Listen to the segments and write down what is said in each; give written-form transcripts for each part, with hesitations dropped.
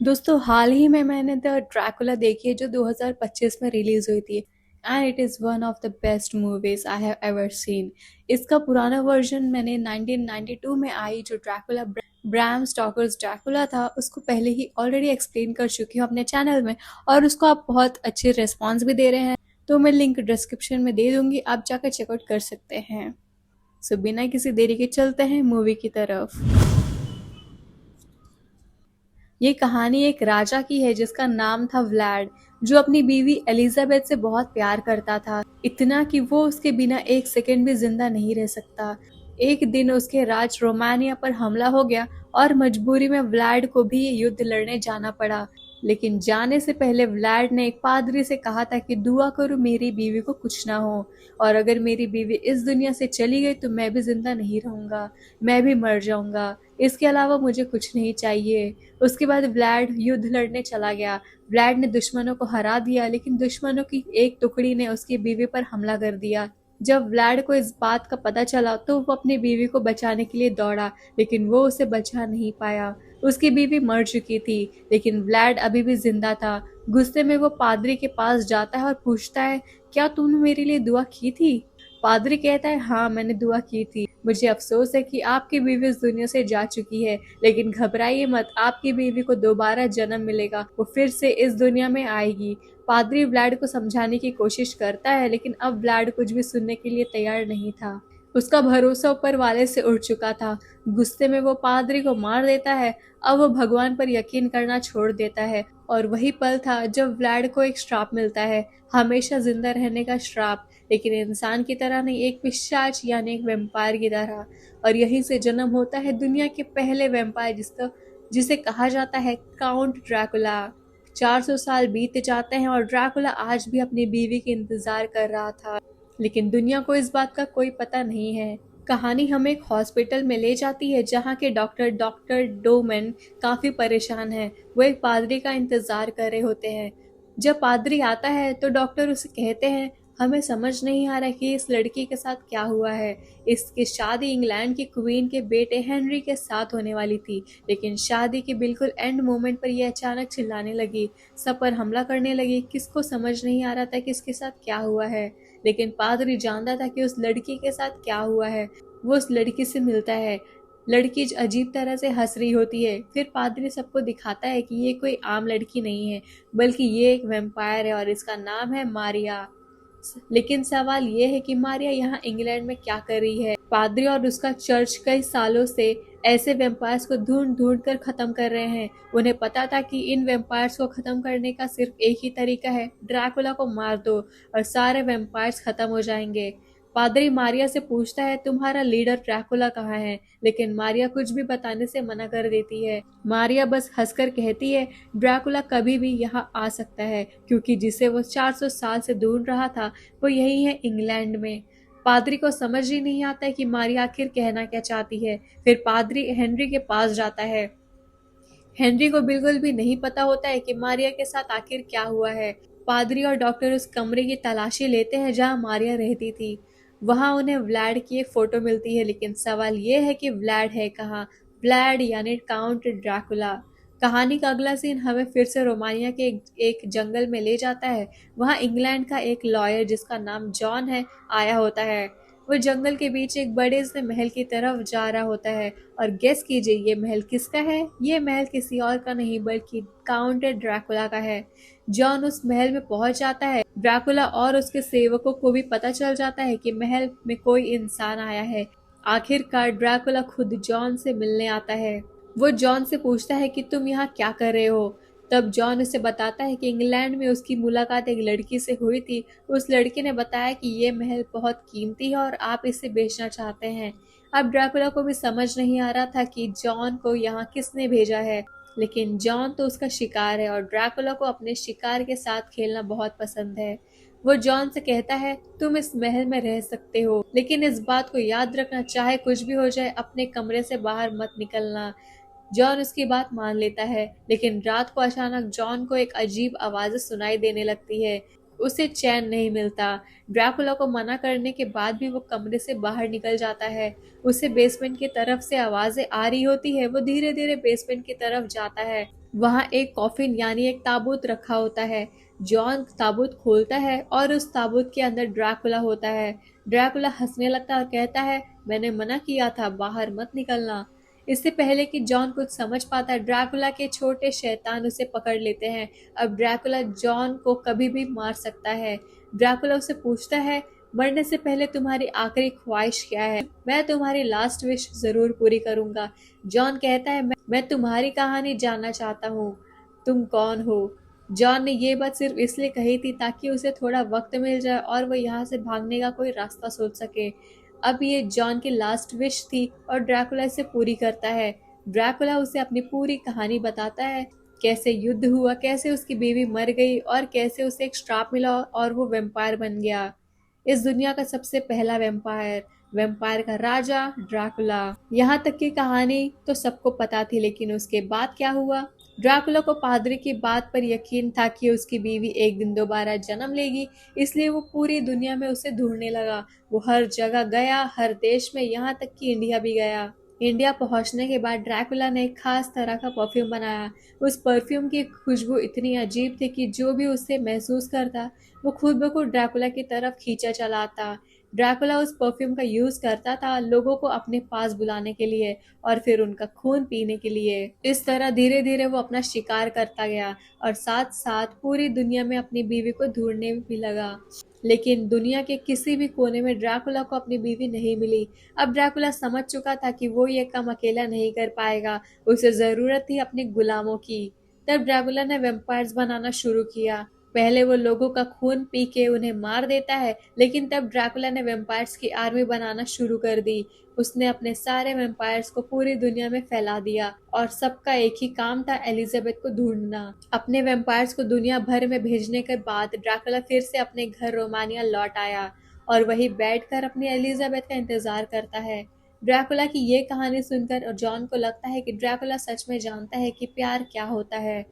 दोस्तों हाल ही में मैंने द ड्रैकुला देखी है जो 2025 में रिलीज हुई थी and it is one of the best movies I have ever seen. इसका पुराना वर्जन मैंने 1992 में आई जो ड्रैकुला ब्रैम स्टॉकर्स ड्रैकुला था उसको पहले ही ऑलरेडी एक्सप्लेन कर चुकी हूँ अपने चैनल में और उसको आप बहुत अच्छे रिस्पॉन्स भी दे रहे हैं। तो मैं लिंक डिस्क्रिप्शन में दे दूंगी, आप जाकर चेकआउट कर सकते हैं। सो बिना किसी देरी के चलते हैं मूवी की तरफ। ये कहानी एक राजा की है जिसका नाम था व्लाड, जो अपनी बीवी एलिजाबेथ से बहुत प्यार करता था, इतना कि वो उसके बिना एक सेकंड भी जिंदा नहीं रह सकता। एक दिन उसके राज रोमानिया पर हमला हो गया और मजबूरी में व्लाड को भी ये युद्ध लड़ने जाना पड़ा। लेकिन जाने से पहले व्लाड ने एक पादरी से कहा था कि दुआ करो मेरी बीवी को कुछ ना हो, और अगर मेरी बीवी इस दुनिया से चली गई तो मैं भी जिंदा नहीं रहूंगा, मैं भी मर जाऊंगा। इसके अलावा मुझे कुछ नहीं चाहिए। उसके बाद व्लाड युद्ध लड़ने चला गया। व्लाड ने दुश्मनों को हरा दिया, लेकिन दुश्मनों की एक टुकड़ी ने उसकी बीवी पर हमला कर दिया। जब व्लाड को इस बात का पता चला तो वो अपनी बीवी को बचाने के लिए दौड़ा, लेकिन वो उसे बचा नहीं पाया। उसकी बीवी मर चुकी थी, लेकिन व्लाड अभी भी जिंदा था। गुस्से में वो पादरी के पास जाता है और पूछता है, क्या तूने मेरे लिए दुआ की थी? पादरी कहता है, हाँ मैंने दुआ की थी। मुझे अफसोस है कि आपकी बीवी इस दुनिया से जा चुकी है, लेकिन घबराइए मत, आपकी बीवी को दोबारा जन्म मिलेगा, वो फिर से इस दुनिया में आएगी। पादरी व्लाड को समझाने की कोशिश करता है, लेकिन अब व्लाड कुछ भी सुनने के लिए तैयार नहीं था। उसका भरोसा ऊपर वाले से उठ चुका था। गुस्से में वो पादरी को मार देता है। अब वो भगवान पर यकीन करना छोड़ देता है, और वही पल था जब व्लाड को एक श्राप मिलता है, हमेशा जिंदा रहने का श्राप, लेकिन इंसान की तरह नहीं, एक पिशाच यानी एक वैम्पायर की तरह। और यहीं से जन्म होता है दुनिया के पहले वैम्पायर जिसे कहा जाता है काउंट ड्रैकुला। 400 साल बीत जाते हैं और ड्रैकुला आज भी अपनी बीवी के इंतजार कर रहा था, लेकिन दुनिया को इस बात का कोई पता नहीं है। कहानी हमें एक हॉस्पिटल में ले जाती है जहाँ के डॉक्टर डॉक्टर डोमेन काफी परेशान हैं। वो एक पादरी का इंतजार कर रहे होते हैं। जब पादरी आता है तो डॉक्टर उसे कहते हैं, हमें समझ नहीं आ रहा कि इस लड़की के साथ क्या हुआ है। इसकी शादी इंग्लैंड की क्वीन के बेटे हेनरी के साथ होने वाली थी, लेकिन शादी के बिल्कुल एंड मोमेंट पर यह अचानक चिल्लाने लगी, सब पर हमला करने लगी। किसको समझ नहीं आ रहा था कि इसके साथ क्या हुआ है, लेकिन पादरी जानता था कि उस लड़की के साथ क्या हुआ है। वो उस लड़की से मिलता है। लड़की अजीब तरह से हंस रही होती है। फिर पादरी सबको दिखाता है कि ये कोई आम लड़की नहीं है, बल्कि ये एक वैम्पायर है और इसका नाम है मारिया। लेकिन सवाल ये है कि मारिया यहाँ इंग्लैंड में क्या कर रही है? पादरी और उसका चर्च कई सालों से ऐसे वेम्पायर्स को ढूंढ ढूंढ कर खत्म कर रहे हैं। उन्हें पता था कि इन वेम्पायर्स को खत्म करने का सिर्फ एक ही तरीका है, ड्रैकुला को मार दो और सारे वेम्पायर्स खत्म हो जाएंगे। पादरी मारिया से पूछता है, तुम्हारा लीडर ड्रैकुला कहाँ है? लेकिन मारिया कुछ भी बताने से मना कर देती है। मारिया बस हंसकर कहती है, ड्रैकुला कभी भी यहाँ आ सकता है, क्योंकि जिसे वो 400 साल से ढूंढ रहा था वो यही है, इंग्लैंड में। पादरी को समझ ही नहीं आता है कि मारिया आखिर कहना क्या चाहती है। फिर पादरी हेनरी के पास जाता है। हेनरी को बिल्कुल भी नहीं पता होता है कि मारिया के साथ आखिर क्या हुआ है। पादरी और डॉक्टर उस कमरे की तलाशी लेते हैं जहां मारिया रहती थी। वहां उन्हें व्लाड की एक फोटो मिलती है, लेकिन सवाल ये है कि व्लाड है कहाँ? व्लाड यानी काउंट ड्रैकुला। कहानी का अगला सीन हमें फिर से रोमानिया के एक जंगल में ले जाता है। वहां इंग्लैंड का एक लॉयर जिसका नाम जॉन है आया होता है। वो जंगल के बीच एक बड़े से महल की तरफ जा रहा होता है, और गेस कीजिए ये महल किसका है? ये महल किसी और का नहीं बल्कि काउंट ड्रैकुला का है। जॉन उस महल में पहुंच जाता है। ड्रैकुला और उसके सेवकों को भी पता चल जाता है कि महल में कोई इंसान आया है। आखिरकार ड्रैकुला खुद जॉन से मिलने आता है। वो जॉन से पूछता है कि तुम यहाँ क्या कर रहे हो? तब जॉन उसे बताता है कि इंग्लैंड में उसकी मुलाकात एक लड़की से हुई थी। उस लड़की ने बताया कि ये महल बहुत कीमती है और आप इसे बेचना चाहते हैं। अब ड्रैकुला को भी समझ नहीं आ रहा था कि जॉन को यहाँ किसने भेजा है, लेकिन जॉन तो उसका शिकार है और ड्रैकुला को अपने शिकार के साथ खेलना बहुत पसंद है। वो जॉन से कहता है, तुम इस महल में रह सकते हो, लेकिन इस बात को याद रखना, चाहे कुछ भी हो जाए अपने कमरे से बाहर मत निकलना। जॉन उसकी बात मान लेता है, लेकिन रात को अचानक जॉन को एक अजीब आवाज़ सुनाई देने लगती है। उसे चैन नहीं मिलता। ड्रैकुला को मना करने के बाद भी वो कमरे से बाहर निकल जाता है। उसे बेसमेंट की तरफ से आवाज़ें आ रही होती है। वो धीरे धीरे बेसमेंट की तरफ जाता है। वहाँ एक कॉफिन यानी एक ताबूत रखा होता है। जॉन ताबूत खोलता है और उस ताबूत के अंदर ड्रैकुला होता है। ड्रैकुला हंसने लगता है और कहता है, मैंने मना किया था, बाहर मत निकलना। इससे पहले कि जॉन कुछ समझ पाता, ड्रैकुला के छोटे शैतान उसे पकड़ लेते हैं। अब ड्रैकुला जॉन को कभी भी मार सकता है। ड्रैकुला उसे पूछता है, मरने से पहले तुम्हारी आखिरी ख्वाहिश क्या है? मैं तुम्हारी लास्ट विश जरूर पूरी करूंगा। जॉन कहता है, मैं तुम्हारी कहानी जानना चाहता हूँ। तुम कौन हो? जॉन ने ये बात सिर्फ इसलिए कही थी ताकि उसे थोड़ा वक्त मिल जाए और वो यहाँ से भागने का कोई रास्ता सोच सके। अब ये जॉन की लास्ट विश थी और ड्रैकुला इसे पूरी करता है। ड्रैकुला उसे अपनी पूरी कहानी बताता है, कैसे युद्ध हुआ, कैसे उसकी बीवी मर गई और कैसे उसे एक श्राप मिला और वो वैम्पायर बन गया। इस दुनिया का सबसे पहला वैम्पायर, वैम्पायर का राजा ड्रैकुला। यहाँ तक की कहानी तो सबको पता थी, लेकिन उसके बाद क्या हुआ? ड्रैकुला को पादरी की बात पर यकीन था कि उसकी बीवी एक दिन दोबारा जन्म लेगी, इसलिए वो पूरी दुनिया में उसे ढूंढने लगा। वो हर जगह गया, हर देश में, यहाँ तक कि इंडिया भी गया। इंडिया पहुंचने के बाद ड्रैकुला ने एक खास तरह का परफ्यूम बनाया। उस परफ्यूम की खुशबू इतनी अजीब थी कि जो भी उसे महसूस करता, वो खुद ब खुद ड्रैकुला की तरफ खींचा चला आता। ड्रैकुला उस परफ्यूम का यूज करता था लोगों को अपने पास बुलाने के लिए और फिर उनका खून पीने के लिए। इस तरह धीरे धीरे वो अपना शिकार करता गया और साथ साथ पूरी दुनिया में अपनी बीवी को ढूंढने भी लगा। लेकिन दुनिया के किसी भी कोने में ड्रैकुला को अपनी बीवी नहीं मिली। अब ड्रैकुला समझ चुका था कि वो ये काम अकेला नहीं कर पाएगा, उसे जरूरत थी अपने गुलामों की। तब ड्रैकुला ने वेम्पायर्स बनाना शुरू किया। पहले वो लोगों का खून पी के उन्हें मार देता है, लेकिन तब ड्रैकुला ने वेम्पायर्स की आर्मी बनाना शुरू कर दी। उसने अपने सारे वेम्पायर्स को पूरी दुनिया में फैला दिया और सबका एक ही काम था, एलिजाबेथ को ढूंढना। अपने वेम्पायर्स को दुनिया भर में भेजने के बाद ड्रैकुला फिर से अपने घर रोमानिया लौट आया और वही बैठकर अपनी एलिजाबेथ का इंतजार करता है। ड्रैकुला की ये कहानी सुनकर जॉन को लगता है कि ड्रैकुला सच में जानता है कि प्यार क्या होता है।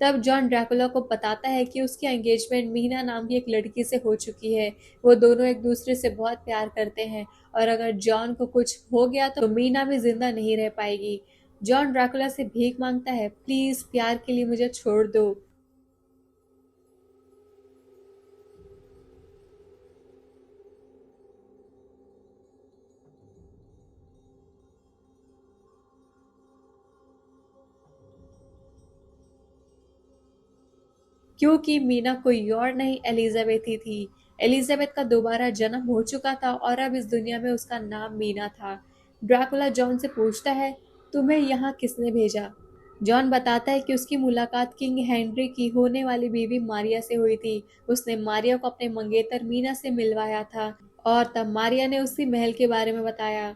तब जॉन ड्रैकुला को बताता है कि उसकी एंगेजमेंट मीना नाम की एक लड़की से हो चुकी है। वो दोनों एक दूसरे से बहुत प्यार करते हैं और अगर जॉन को कुछ हो गया तो मीना भी जिंदा नहीं रह पाएगी। जॉन ड्रैकुला से भीख मांगता है, प्लीज प्यार के लिए मुझे छोड़ दो। क्योंकि मीना कोई और नहीं, एलिजाबेथ ही थी। एलिजाबेथ का दोबारा जन्म हो चुका था और अब इस दुनिया में उसका नाम मीना था। ड्रैकुला जॉन से पूछता है, तुम्हें यहाँ किसने भेजा? जॉन बताता है कि उसकी मुलाकात किंग हेनरी की होने वाली बीवी मारिया से हुई थी। उसने मारिया को अपने मंगेतर मीना से मिलवाया था और तब मारिया ने उसी महल के बारे में बताया।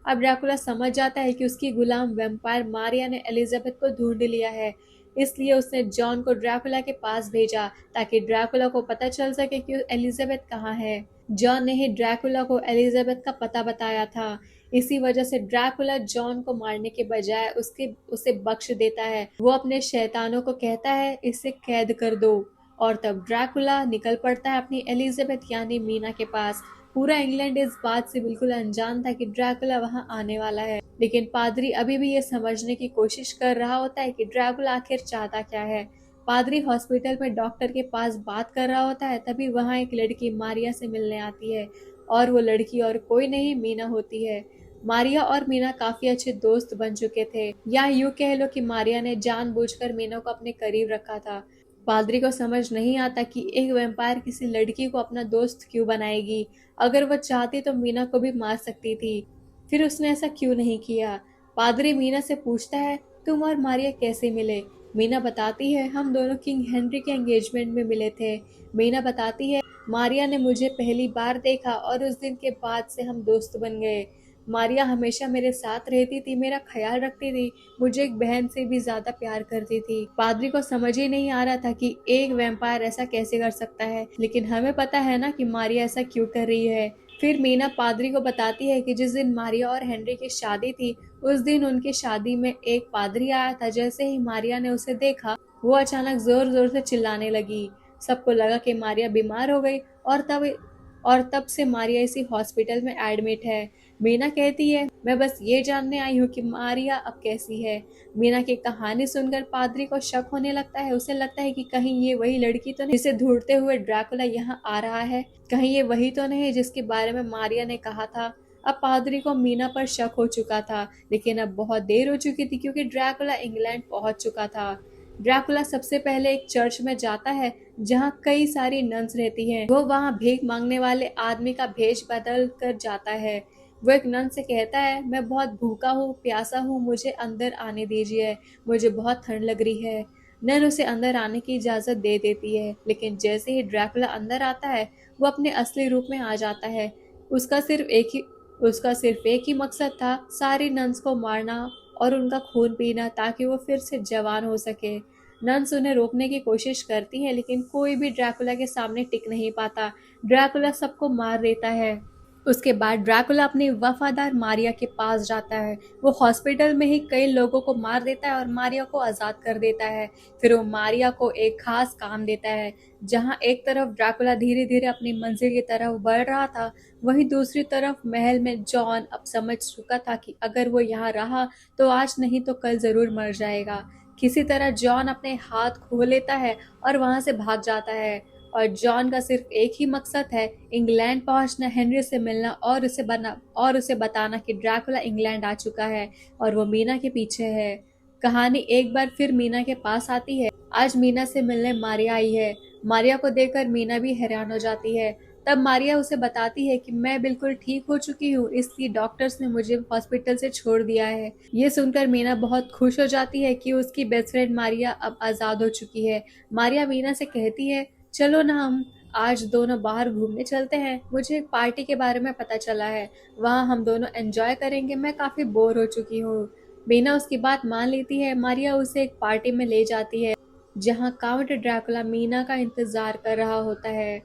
अब ड्रैकुला समझ जाता है कि उसकी गुलाम वैम्पायर मारिया ने एलिजाबेथ को ढूंढ लिया है। इसलिए उसने जॉन को ड्रैकुला के पास भेजा ताकि ड्रैकुला को पता चल सके कि एलिजाबेथ कहाँ है। जॉन ने ही ड्रैकुला को एलिजाबेथ का पता बताया था। इसी वजह से ड्रैकुला जॉन को मारने के बजाय उसे बख्श देता है। वो अपने शैतानों को कहता है, इसे कैद कर दो। और तब ड्रैकुला निकल पड़ता है अपनी एलिजाबेथ यानी मीना के पास। पूरा इंग्लैंड इस बात से बिल्कुल अनजान था कि ड्रैकुला वहां आने वाला है, लेकिन पादरी अभी भी ये समझने की कोशिश कर रहा होता है कि ड्रैकुला आखिर चाहता क्या है। पादरी हॉस्पिटल में डॉक्टर के पास बात कर रहा होता है, तभी वहां एक लड़की मारिया से मिलने आती है और वो लड़की और कोई नहीं, मीना होती है। मारिया और मीना काफी अच्छे दोस्त बन चुके थे, या यूं कह लो कि मारिया ने जानबूझकर मीना को अपने करीब रखा था। पादरी को समझ नहीं आता कि एक वैम्पायर किसी लड़की को अपना दोस्त क्यों बनाएगी। अगर वो चाहती तो मीना को भी मार सकती थी, फिर उसने ऐसा क्यों नहीं किया? पादरी मीना से पूछता है, तुम और मारिया कैसे मिले? मीना बताती है, हम दोनों किंग हेनरी के एंगेजमेंट में मिले थे। मीना बताती है, मारिया ने मुझे पहली बार देखा और उस दिन के बाद से हम दोस्त बन गए। मारिया हमेशा मेरे साथ रहती थी, मेरा ख्याल रखती थी, मुझे एक बहन से भी ज्यादा प्यार करती थी। पादरी को समझ ही नहीं आ रहा था कि एक वैम्पायर ऐसा कैसे कर सकता है, लेकिन हमें पता है ना कि मारिया ऐसा क्यों कर रही है। फिर मीना पादरी को बताती है कि जिस दिन मारिया और हेनरी की शादी थी, उस दिन उनकी शादी में एक पादरी आया था। जैसे ही मारिया ने उसे देखा, वो अचानक जोर जोर से चिल्लाने लगी। सबको लगा कि मारिया बीमार हो गई और तब और तब से मारिया इसी हॉस्पिटल में एडमिट है। मीना कहती है, मैं बस ये जानने आई हूँ कि मारिया अब कैसी है। मीना की कहानी सुनकर पादरी को शक होने लगता है। उसे लगता है कि कहीं ये वही लड़की तो नहीं जिसे ढूंढते हुए ड्रैकुला यहाँ आ रहा है। कहीं ये वही तो नहीं जिसके बारे में मारिया ने कहा था। अब पादरी को मीना पर शक हो चुका था, लेकिन अब बहुत देर हो चुकी थी क्योंकि ड्रैकुला इंग्लैंड पहुंच चुका था। ड्रैकुला सबसे पहले एक चर्च में जाता है जहाँ कई सारी नन्स रहती हैं। वो वहाँ भीख मांगने वाले आदमी का भेष बदल कर जाता है। वो एक नन से कहता है, मैं बहुत भूखा हूँ, प्यासा हूँ, मुझे अंदर आने दीजिए, मुझे बहुत ठंड लग रही है। नन उसे अंदर आने की इजाजत दे देती है, लेकिन जैसे ही ड्रैकुला अंदर आता है वो अपने असली रूप में आ जाता है। उसका सिर्फ एक ही उसका सिर्फ एक ही मकसद था, सारी नन्स को मारना और उनका खून पीना ताकि वो फिर से जवान हो सके। नन्स उन्हें रोकने की कोशिश करती है, लेकिन कोई भी ड्रैकुला के सामने टिक नहीं पाता। ड्रैकुला सबको मार देता है। उसके बाद ड्रैकुला अपनी वफादार मारिया के पास जाता है। वो हॉस्पिटल में ही कई लोगों को मार देता है और मारिया को आज़ाद कर देता है। फिर वो मारिया को एक खास काम देता है। जहाँ एक तरफ ड्रैकुला धीरे धीरे अपनी मंजिल की तरफ बढ़ रहा था, वहीं दूसरी तरफ महल में जॉन अब समझ चुका था कि अगर वो यहाँ रहा तो आज नहीं तो कल जरूर मर जाएगा। किसी तरह जॉन अपने हाथ खो लेता है और वहां से भाग जाता है। और जॉन का सिर्फ एक ही मकसद है, इंग्लैंड पहुंचना, हेनरी से मिलना और उसे बताना कि ड्रैकुला इंग्लैंड आ चुका है और वो मीना के पीछे है। कहानी एक बार फिर मीना के पास आती है। आज मीना से मिलने मारिया आई है। मारिया को देखकर मीना भी हैरान हो जाती है। तब मारिया उसे बताती है कि मैं बिल्कुल ठीक हो चुकी हूँ, इसलिए डॉक्टर्स ने मुझे हॉस्पिटल से छोड़ दिया है। ये सुनकर मीना बहुत खुश हो जाती है कि उसकी बेस्ट फ्रेंड मारिया अब आज़ाद हो चुकी है। मारिया मीना से कहती है, चलो ना हम आज दोनों बाहर घूमने चलते हैं। मुझे एक पार्टी के बारे में पता चला है, वहाँ हम दोनों एंजॉय करेंगे, मैं काफ़ी बोर हो चुकी हूँ। मीना उसकी बात मान लेती है। मारिया उसे एक पार्टी में ले जाती है जहाँ काउंट ड्रैकुला मीना का इंतजार कर रहा होता है।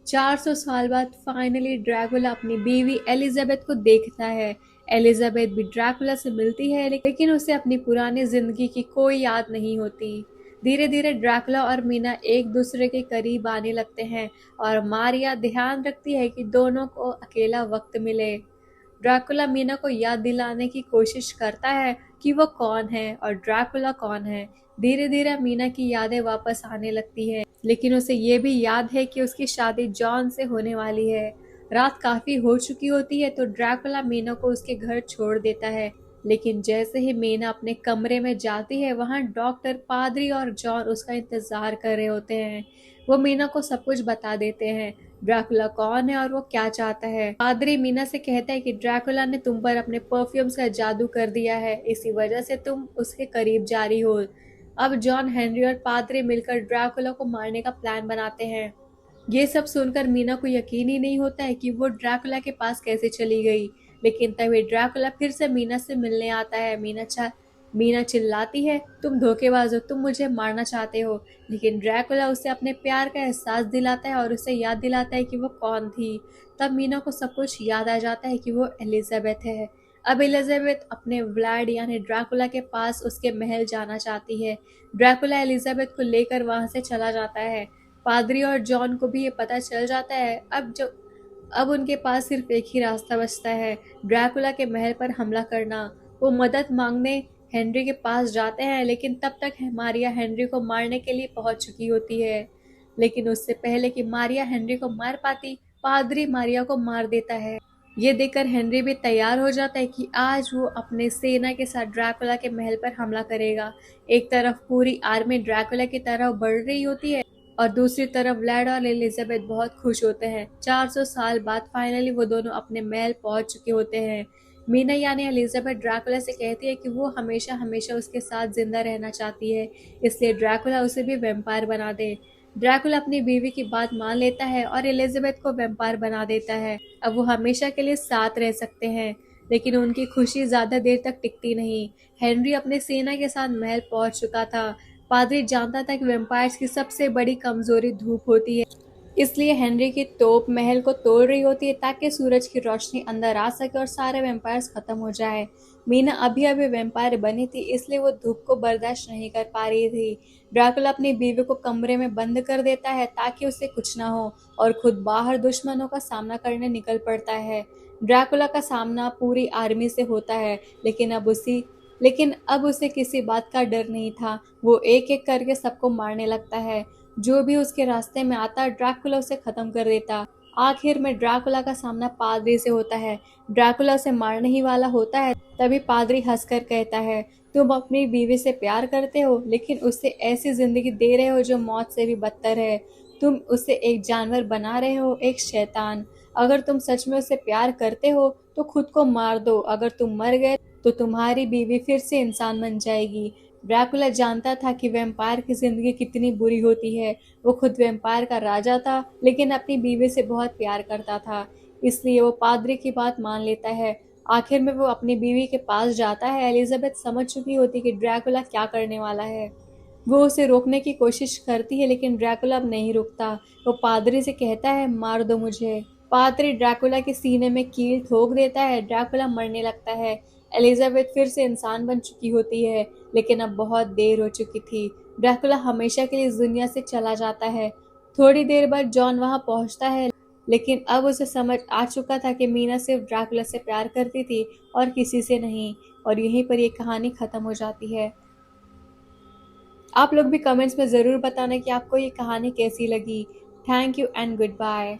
400 साल बाद फाइनली ड्रैकुला अपनी बीवी एलिजाबेथ को देखता है। एलिजाबेथ भी ड्रैकुला से मिलती है, लेकिन उसे अपनी पुरानी जिंदगी की कोई याद नहीं होती। धीरे धीरे ड्रैकुला और मीना एक दूसरे के करीब आने लगते हैं और मारिया ध्यान रखती है कि दोनों को अकेला वक्त मिले। ड्रैकुला मीना को याद दिलाने की कोशिश करता है कि वो कौन है और ड्रैकुला कौन है। धीरे धीरे मीना की यादें वापस आने लगती हैं, लेकिन उसे ये भी याद है कि उसकी शादी जॉन से होने वाली है। रात काफी हो चुकी होती है तो ड्रैकुला मीना को उसके घर छोड़ देता है, लेकिन जैसे ही मीना अपने कमरे में जाती है वहाँ डॉक्टर, पादरी और जॉन उसका इंतजार कर रहे होते हैं। वो मीना को सब कुछ बता देते हैं, ड्रैकुला कौन है और वो क्या चाहता है। पादरी मीना से कहता है कि ड्रैकुला ने तुम पर अपने परफ्यूम्स का जादू कर दिया है, इसी वजह से तुम उसके करीब जा रही हो। अब जॉन, हेनरी और पादरी मिलकर ड्रैकुला को मारने का प्लान बनाते हैं। ये सब सुनकर मीना को यकीन ही नहीं होता है कि वो ड्रैकुला के पास कैसे चली गई। लेकिन तभी ड्रैकुला फिर से मीना से मिलने आता है। मीना चिल्लाती है, तुम धोखेबाज हो, तुम मुझे मारना चाहते हो। लेकिन ड्रैकुला उसे अपने प्यार का एहसास दिलाता है और उसे याद दिलाता है कि वो कौन थी। तब मीना को सब कुछ याद आ जाता है कि वो एलिजाबेथ है। अब एलिजाबेथ अपने व्लाड यानी ड्रैकुला के पास उसके महल जाना चाहती है। ड्रैकुला एलिजाबेथ को लेकर वहां से चला जाता है। पादरी और जॉन को भी ये पता चल जाता है। अब उनके पास सिर्फ एक ही रास्ता बचता है, ड्रैकुला के महल पर हमला करना। वो मदद मांगने हेनरी के पास जाते हैं, लेकिन तब तक मारिया हेनरी को मारने के लिए पहुंच चुकी होती है। लेकिन उससे पहले कि मारिया हेनरी को मार पाती, पादरी मारिया को मार देता है। ये देखकर हेनरी भी तैयार हो जाता है कि आज वो अपने सेना के साथ ड्रैकुला के महल पर हमला करेगा। एक तरफ पूरी आर्मी ड्रैकुला की तरफ बढ़ रही होती है और दूसरी तरफ व्लाड और एलिजाबेथ बहुत खुश होते हैं। 400 साल बाद फाइनली वो दोनों अपने महल पहुंच चुके होते हैं। मीना यानी एलिजाबेथ ड्रैकुला से कहती है कि वो हमेशा हमेशा उसके साथ जिंदा रहना चाहती है, इसलिए ड्रैकुला उसे भी वैम्पायर बना दे। ड्रैकुला अपनी बीवी की बात मान लेता है और एलिजाबेथ को वैम्पायर बना देता है। अब वो हमेशा के लिए साथ रह सकते हैं, लेकिन उनकी खुशी ज्यादा देर तक टिकती नहीं। हेनरी अपने सेना के साथ महल पहुंच चुका था। पादरी जानता था कि वैम्पायर्स की सबसे बड़ी कमजोरी धूप होती है, इसलिए हेनरी की तोप महल को तोड़ रही होती है ताकि सूरज की रोशनी अंदर आ सके और सारे वैम्पायर्स खत्म हो जाए। मीना अभी अभी वैम्पायर बनी थी, इसलिए वो धूप को बर्दाश्त नहीं कर पा रही थी। ड्रैकुला अपनी बीवी को कमरे में बंद कर देता है ताकि उसे कुछ ना हो और खुद बाहर दुश्मनों का सामना करने निकल पड़ता है। ड्रैकुला का सामना पूरी आर्मी से होता है, लेकिन अब उसे किसी बात का डर नहीं था। वो एक एक करके सबको मारने लगता है। जो भी उसके रास्ते में आता, ड्रैकुला उसे खत्म कर देता। आखिर में ड्रैकुला का सामना पादरी से होता है। ड्रैकुला उसे मारने ही वाला होता है, तभी पादरी हंसकर कहता है, तुम अपनी बीवी से प्यार करते हो, लेकिन उससे ऐसी जिंदगी दे रहे हो जो मौत से भी बदतर है। तुम उसे एक जानवर बना रहे हो, एक शैतान। अगर तुम सच में उससे प्यार करते हो तो खुद को मार दो। अगर तुम मर गए तो तुम्हारी बीवी फिर से इंसान बन जाएगी। ड्रैकुला जानता था कि वैम्पायर की जिंदगी कितनी बुरी होती है। वो खुद वैम्पायर का राजा था, लेकिन अपनी बीवी से बहुत प्यार करता था, इसलिए वो पादरी की बात मान लेता है। आखिर में वो अपनी बीवी के पास जाता है। एलिजाबेथ समझ चुकी होती कि ड्रैकुला क्या करने वाला है। वो उसे रोकने की कोशिश करती है, लेकिन ड्रैकुला अब नहीं रुकता। वो पादरी से कहता है, मार दो मुझे। पादरी ड्रैकुला के सीने में कील ठोक देता है। ड्रैकुला मरने लगता है। एलिजाबेथ फिर से इंसान बन चुकी होती है, लेकिन अब बहुत देर हो चुकी थी। ड्रैकुला हमेशा के लिए इस दुनिया से चला जाता है। थोड़ी देर बाद जॉन वहां पहुंचता है, लेकिन अब उसे समझ आ चुका था कि मीना सिर्फ ड्रैकुला से प्यार करती थी और किसी से नहीं। और यहीं पर ये कहानी खत्म हो जाती है। आप लोग भी कमेंट्स में ज़रूर बताना कि आपको ये कहानी कैसी लगी। Thank you and good bye.